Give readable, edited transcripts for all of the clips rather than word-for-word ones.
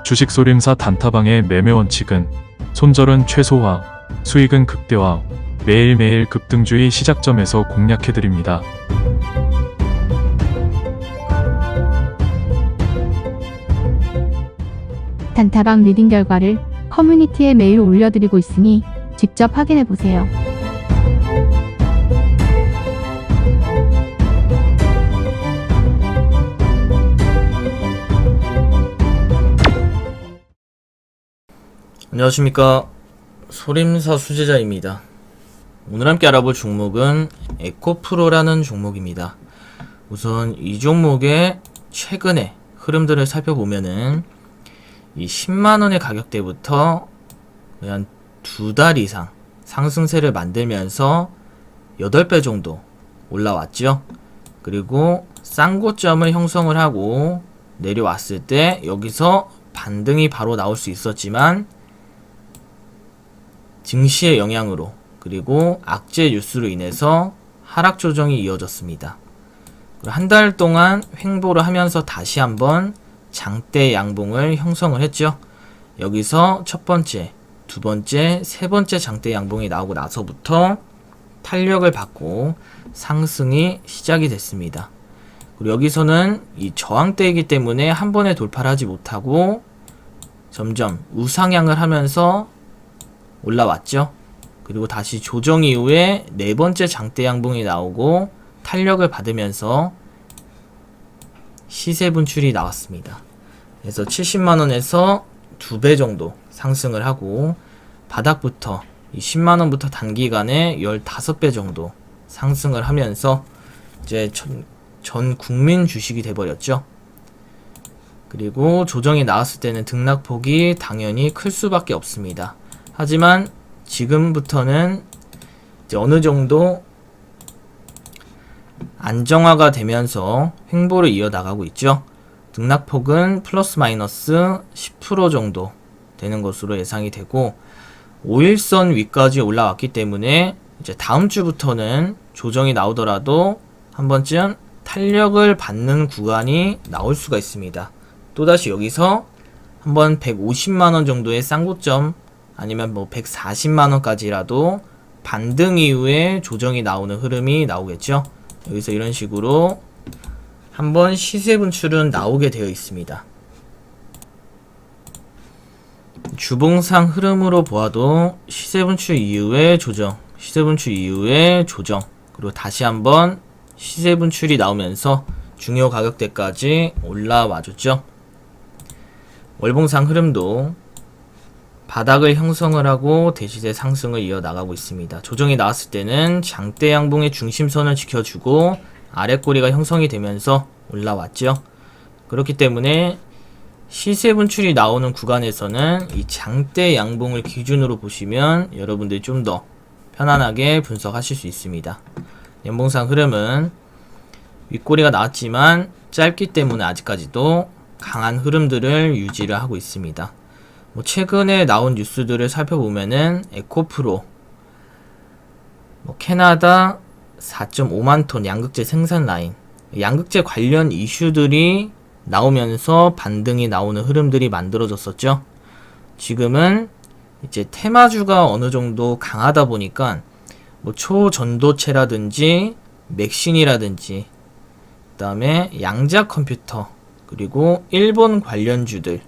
주식소림사 단타방의 매매 원칙은 손절은 최소화, 수익은 극대화, 매일매일 급등주의 시작점에서 공략해드립니다. 단타방 리딩 결과를 커뮤니티에 매일 올려드리고 있으니 직접 확인해보세요. 안녕하십니까, 소림사 수제자입니다. 오늘 함께 알아볼 종목은 에코프로라는 종목입니다. 우선 이 종목의 최근의 흐름들을 살펴보면은 이 10만원의 가격대부터 한 2달 이상 상승세를 만들면서 8배 정도 올라왔죠. 그리고 쌍고점을 형성을 하고 내려왔을 때 여기서 반등이 바로 나올 수 있었지만 증시의 영향으로 그리고 악재 뉴스로 인해서 하락 조정이 이어졌습니다. 한 달 동안 횡보를 하면서 다시 한번 장대 양봉을 형성을 했죠. 여기서 첫 번째, 두 번째, 세 번째 장대 양봉이 나오고 나서부터 탄력을 받고 상승이 시작이 됐습니다. 그리고 여기서는 이 저항대이기 때문에 한 번에 돌파를 하지 못하고 점점 우상향을 하면서 올라왔죠. 그리고 다시 조정 이후에 네 번째 장대 양봉이 나오고 탄력을 받으면서 시세 분출이 나왔습니다. 그래서 70만원에서 2배 정도 상승을 하고 바닥부터 이 10만원부터 단기간에 15배 정도 상승을 하면서 이제 전 국민 주식이 돼버렸죠. 그리고 조정이 나왔을 때는 등락폭이 당연히 클 수밖에 없습니다. 하지만 지금부터는 이제 어느 정도 안정화가 되면서 횡보를 이어나가고 있죠. 등락폭은 플러스 마이너스 10% 정도 되는 것으로 예상이 되고 5일선 위까지 올라왔기 때문에 이제 다음 주부터는 조정이 나오더라도 한 번쯤 탄력을 받는 구간이 나올 수가 있습니다. 또다시 여기서 한번 150만원 정도의 쌍고점 아니면 뭐 140만원까지라도 반등 이후에 조정이 나오는 흐름이 나오겠죠. 여기서 이런 식으로 한번 시세 분출은 나오게 되어 있습니다. 주봉상 흐름으로 보아도 시세 분출 이후에 조정, 시세 분출 이후에 조정, 그리고 다시 한번 시세 분출이 나오면서 중요 가격대까지 올라와 줬죠. 월봉상 흐름도 바닥을 형성을 하고 대시세 상승을 이어나가고 있습니다. 조정이 나왔을 때는 장대 양봉의 중심선을 지켜주고 아랫꼬리가 형성이 되면서 올라왔죠. 그렇기 때문에 시세 분출이 나오는 구간에서는 이 장대 양봉을 기준으로 보시면 여러분들이 좀 더 편안하게 분석하실 수 있습니다. 연봉상 흐름은 윗꼬리가 나왔지만 짧기 때문에 아직까지도 강한 흐름들을 유지를 하고 있습니다. 최근에 나온 뉴스들을 살펴보면은 에코프로, 캐나다 4.5만 톤 양극재 생산 라인, 양극재 관련 이슈들이 나오면서 반등이 나오는 흐름들이 만들어졌었죠. 지금은 이제 테마주가 어느 정도 강하다 보니까 초전도체라든지 맥신이라든지 그다음에 양자 컴퓨터 그리고 일본 관련주들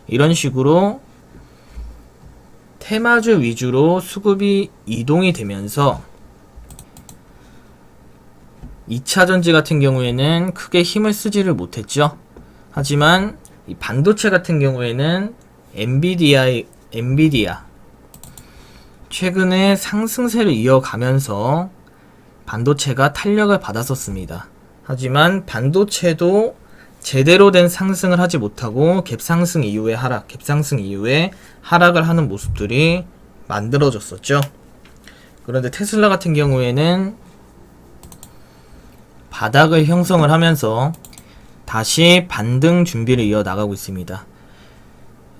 이런 식으로 테마주 위주로 수급이 이동이 되면서 2차전지 같은 경우에는 크게 힘을 쓰지를 못했죠. 하지만 이 반도체 같은 경우에는 엔비디아 최근에 상승세를 이어가면서 반도체가 탄력을 받았었습니다. 하지만 반도체도 제대로 된 상승을 하지 못하고 갭상승 이후에 하락을 하는 모습들이 만들어졌었죠. 그런데 테슬라 같은 경우에는 바닥을 형성을 하면서 다시 반등 준비를 이어나가고 있습니다.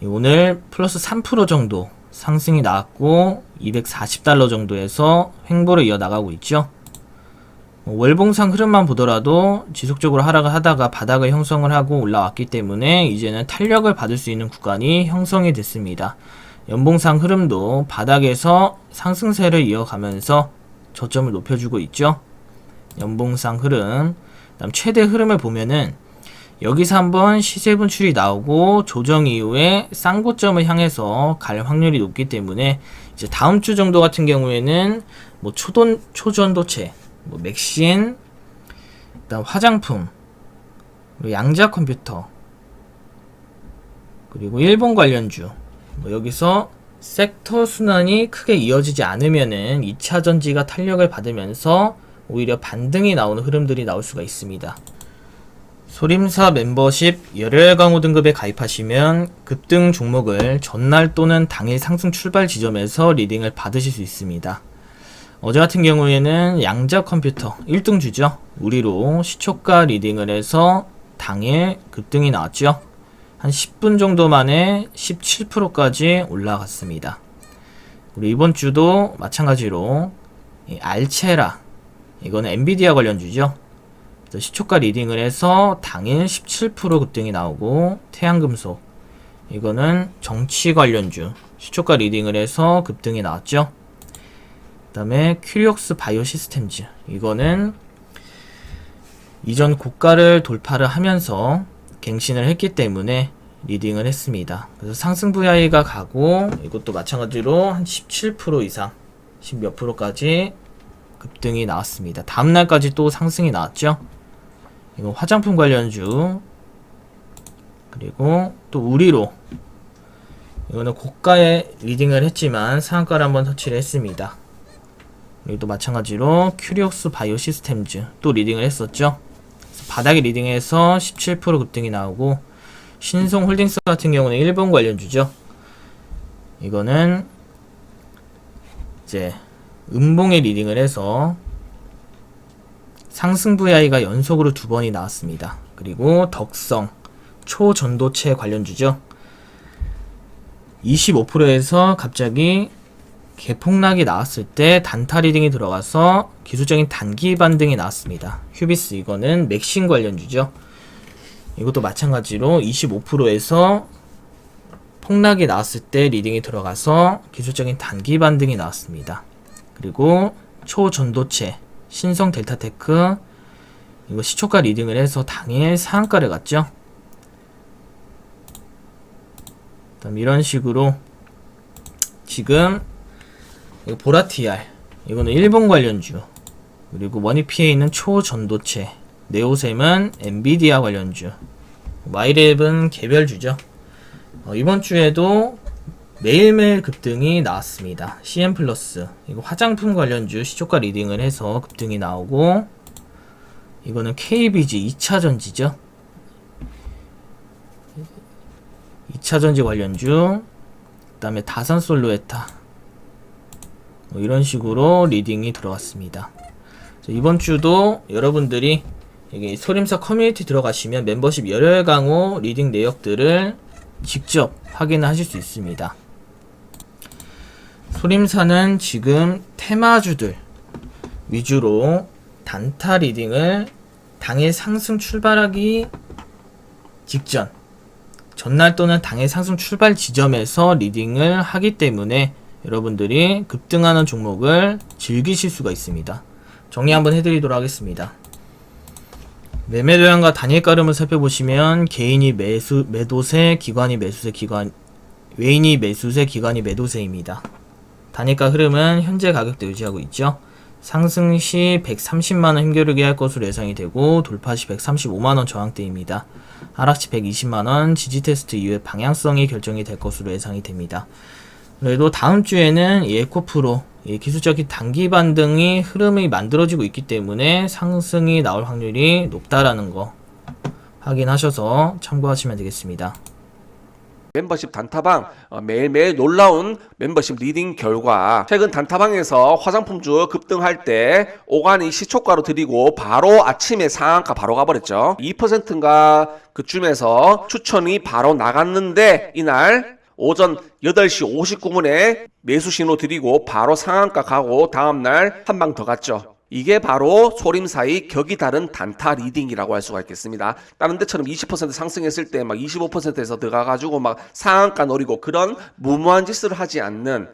오늘 플러스 3% 정도 상승이 나왔고 $240 정도에서 횡보를 이어나가고 있죠. 월봉상 흐름만 보더라도 지속적으로 하락을 하다가 바닥을 형성을 하고 올라왔기 때문에 이제는 탄력을 받을 수 있는 구간이 형성이 됐습니다. 연봉상 흐름도 바닥에서 상승세를 이어가면서 저점을 높여주고 있죠. 연봉상 흐름, 그다음 최대 흐름을 보면은 여기서 한번 시세 분출이 나오고 조정 이후에 쌍고점을 향해서 갈 확률이 높기 때문에 이제 다음 주 정도 같은 경우에는 뭐 초전도체, 뭐 맥신, 그다음 화장품, 그리고 양자 컴퓨터, 그리고 일본 관련주, 뭐 여기서 섹터 순환이 크게 이어지지 않으면은 2차 전지가 탄력을 받으면서 오히려 반등이 나오는 흐름들이 나올 수가 있습니다. 소림사 멤버십 열혈 강호 등급에 가입하시면 급등 종목을 전날 또는 당일 상승 출발 지점에서 리딩을 받으실 수 있습니다. 어제 같은 경우에는 양자 컴퓨터 1등주죠. 우리로 시초가 리딩을 해서 당일 급등이 나왔죠. 한 10분 정도 만에 17%까지 올라갔습니다. 그리고 이번 주도 마찬가지로 알체라, 이거는 엔비디아 관련주죠. 시초가 리딩을 해서 당일 17% 급등이 나오고, 태양금속, 이거는 정치 관련주 시초가 리딩을 해서 급등이 나왔죠. 그 다음에 큐리옥스 바이오시스템즈, 이거는 이전 고가를 돌파를 하면서 갱신을 했기 때문에 리딩을 했습니다. 그래서 상승 VI가 가고, 이것도 마찬가지로 한 17% 이상 10몇 프로까지 급등이 나왔습니다. 다음날까지 또 상승이 나왔죠. 이거 화장품 관련주, 그리고 또 우리로, 이거는 고가에 리딩을 했지만 상한가를 한번 터치를 했습니다. 여기도 마찬가지로 큐리옥스 바이오시스템즈 또 리딩을 했었죠. 바닥에 리딩해서 17% 급등이 나오고, 신송홀딩스 같은 경우는 일본 관련주죠. 이거는 이제 음봉에 리딩을 해서 상승 VI가 연속으로 2번이 나왔습니다. 그리고 덕성 초전도체 관련주죠. 25%에서 갑자기 개폭락이 나왔을 때 단타 리딩이 들어가서 기술적인 단기 반등이 나왔습니다. 휴비스, 이거는 맥신 관련주죠. 이것도 마찬가지로 25%에서 폭락이 나왔을 때 리딩이 들어가서 기술적인 단기 반등이 나왔습니다. 그리고 초전도체 신성 델타테크, 이거 시초가 리딩을 해서 당일 상한가를 갔죠. 그다음 이런 식으로 지금 이거 보라TR, 이거는 일본 관련주, 그리고 머니피에 있는 초전도체, 네오셈은 엔비디아 관련주, 마이랩은 개별주죠. 이번 주에도 매일매일 급등이 나왔습니다. CM 플러스, 이거 화장품 관련주 시초가 리딩을 해서 급등이 나오고, 이거는 KBG 2차전지죠. 2차전지 관련주, 그 다음에 다산솔로에타, 이런 식으로 리딩이 들어갔습니다. 이번 주도 여러분들이 여기 소림사 커뮤니티 들어가시면 멤버십 열혈 강호 리딩 내역들을 직접 확인하실 수 있습니다. 소림사는 지금 테마주들 위주로 단타 리딩을 당일 상승 출발하기 직전, 전날 또는 당일 상승 출발 지점에서 리딩을 하기 때문에 여러분들이 급등하는 종목을 즐기실 수가 있습니다. 정리 한번 해드리도록 하겠습니다. 매매 도량과 단일가름을 살펴보시면 개인이 매도세, 기관이 매수세, 외인이 매수세, 기관이 매도세입니다. 단일가 흐름은 현재 가격대 유지하고 있죠. 상승 시 130만원 힘겨루기 할 것으로 예상이 되고, 돌파 시 135만원 저항대입니다. 하락 시 120만원 지지 테스트 이후에 방향성이 결정이 될 것으로 예상이 됩니다. 그래도 다음 주에는 에코프로 기술적인 단기 반등이 흐름이 만들어지고 있기 때문에 상승이 나올 확률이 높다라는 거 확인하셔서 참고하시면 되겠습니다. 멤버십 단타방 매일매일 놀라운 멤버십 리딩 결과, 최근 단타방에서 화장품주 급등할 때 오간이 시초가로 드리고 바로 아침에 상한가 바로 가버렸죠. 2%인가 그쯤에서 추천이 바로 나갔는데, 이날 오전 8시 59분에 매수 신호 드리고 바로 상한가 가고 다음날 한 방 더 갔죠. 이게 바로 소림사의 격이 다른 단타 리딩이라고 할 수가 있겠습니다. 다른 데처럼 20% 상승했을 때 막 25%에서 들어가가지고 막 상한가 노리고 그런 무모한 짓을 하지 않는,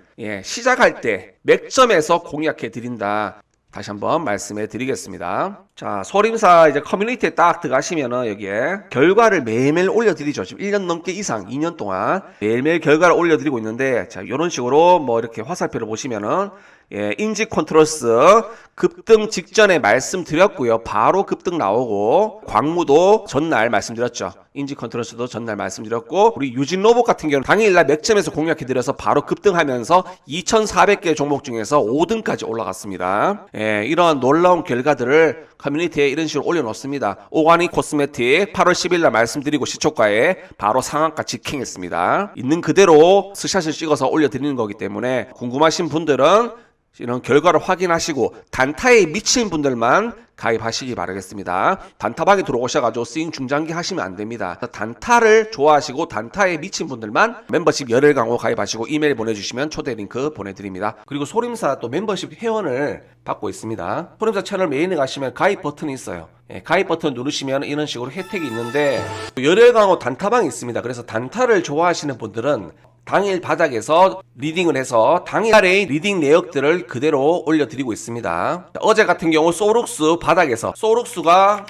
시작할 때 맥점에서 공략해 드린다. 다시 한번 말씀해 드리겠습니다. 자, 소림사 이제 커뮤니티에 딱 들어가시면은 여기에 결과를 매일매일 올려드리죠. 지금 1년 넘게 이상, 2년 동안 매일매일 결과를 올려드리고 있는데, 자, 이런 식으로 뭐 이렇게 화살표를 보시면은, 인지 컨트롤스 급등 직전에 말씀드렸고요. 바로 급등 나오고, 광무도 전날 말씀드렸죠. 인지 컨트롤스도 전날 말씀드렸고, 우리 유진 로봇 같은 경우는 당일날 맥점에서 공략해드려서 바로 급등하면서 2,400개 종목 중에서 5등까지 올라갔습니다. 이런 놀라운 결과들을 커뮤니티에 이런 식으로 올려놓습니다. 오가닉 코스메틱 8월 10일날 말씀드리고 시초가에 바로 상한가 직행했습니다. 있는 그대로 스샷을 찍어서 올려드리는 거기 때문에 궁금하신 분들은 이런 결과를 확인하시고 단타에 미친 분들만 가입하시기 바라겠습니다. 단타방에 들어오셔가지고 스윙 중장기 하시면 안 됩니다. 단타를 좋아하시고 단타에 미친 분들만 멤버십 열혈 강호 가입하시고 이메일 보내주시면 초대 링크 보내드립니다. 그리고 소림사 또 멤버십 회원을 받고 있습니다. 소림사 채널 메인에 가시면 가입 버튼이 있어요. 가입 버튼 누르시면 이런 식으로 혜택이 있는데, 열혈 강호 단타방이 있습니다. 그래서 단타를 좋아하시는 분들은 당일 바닥에서 리딩을 해서 당일의 리딩 내역들을 그대로 올려드리고 있습니다. 어제 같은 경우 소룩스 바닥에서 소룩스가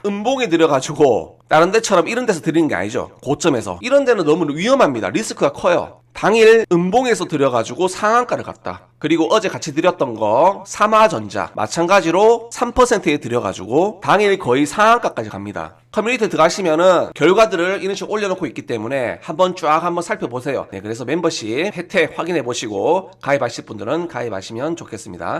음봉에 들어가지고 다른 데처럼 이런 데서 드리는 게 아니죠. 고점에서. 이런 데는 너무 위험합니다. 리스크가 커요. 당일 음봉에서 들여가지고 상한가를 갔다. 그리고 어제 같이 드렸던 거 삼화전자 마찬가지로 3%에 들여가지고 당일 거의 상한가까지 갑니다. 커뮤니티에 들어가시면은 결과들을 이런 식으로 올려놓고 있기 때문에 한번 살펴보세요. 그래서 멤버십 혜택 확인해 보시고 가입하실 분들은 가입하시면 좋겠습니다.